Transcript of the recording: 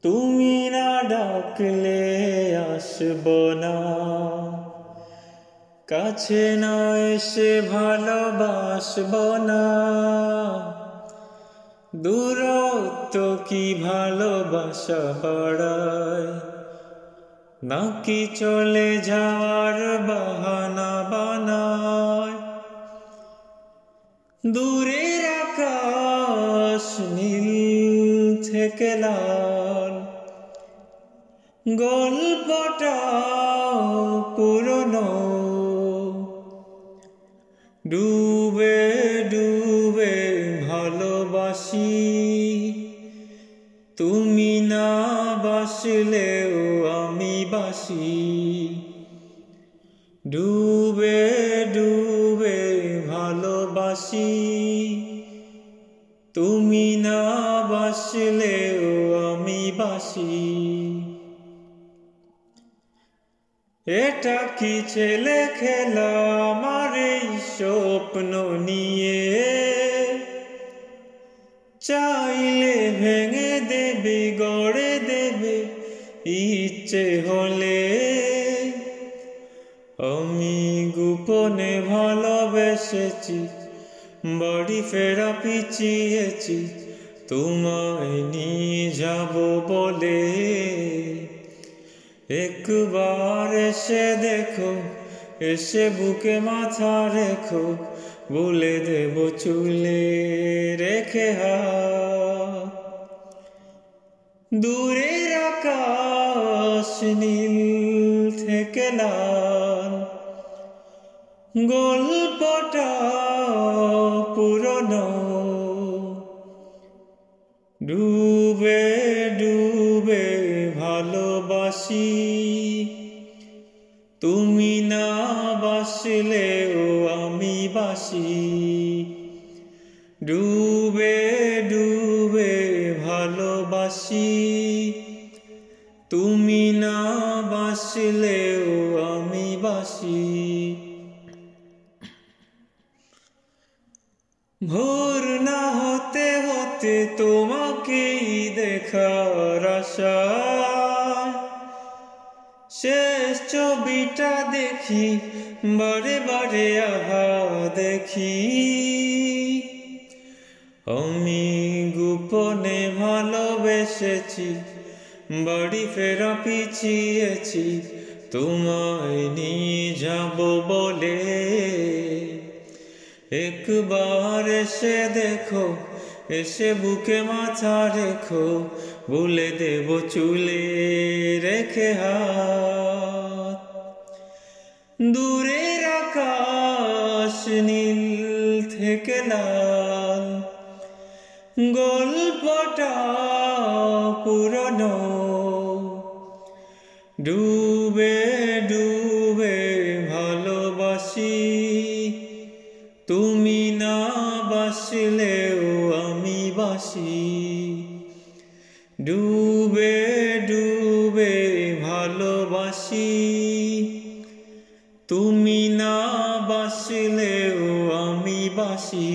তুমি না ডাকলে আসব না, কাছে না এসে ভালোবাসব না। দূরত্ব কি ভালোবাসা বাড়ায়, নাকি চলে যাওয়ার বাহানা বানায়? দূরের আকাশ নীল থেকে লাল, গল্পটা পুরনো। ডুবে ডুবে ভালোবাসি, তুমি না বাসলেও আমি বাসি। ডুবে ডুবে ভালোবাসি, তুমি না বাসলেও আমি বাসি। এটা কি ছেলে খেলা আমার এই স্বপ্ন নিয়ে? চাইলে ভেঙে দেবে গড়ে দেবে ইচ্ছে হলে। আমি গোপনে ভালোবেসেছি, বাড়ি ফেরা পিছিয়েছি তোমায় নিয়ে যাব বলে। একবার এসে দেখো, এসে বুকে মাথা রেখো, বলে দেব চুলে রেখে হাত। দূরের আকাশ নীল থেকে লাল, গল্পটা পুরনো। ডুবে ডুবে ভালোবাসি, তুমি না বাসলেও আমি বাসি। ডুবে ডুবে ভালোবাসি, তুমি না বাসলেও আমি বাসি। ভোর না হতে হতে তোমাকেই দেখার আশায়, শেষ ছবিটা দেখি বারে বারে আহা দেখি। আমি গোপনে ভালোবেসেছি, বাড়ি ফেরা পিছিয়েছি তোমায় নিয়ে যাব বলে। একবার এসে দেখো, এসে বুকে মাথা রেখো, বলে দেব চুলে রেখে হাত। দূরের আকাশ নীল থেকে লাল, গল্পটা পুরনো। ডুবে ডুবে ভালোবাসি, তুমি না বাসলেও আমি বাসি। ডুবে ডুবে ভালোবাসি, তুমি না বাসলেও আমি বাসি।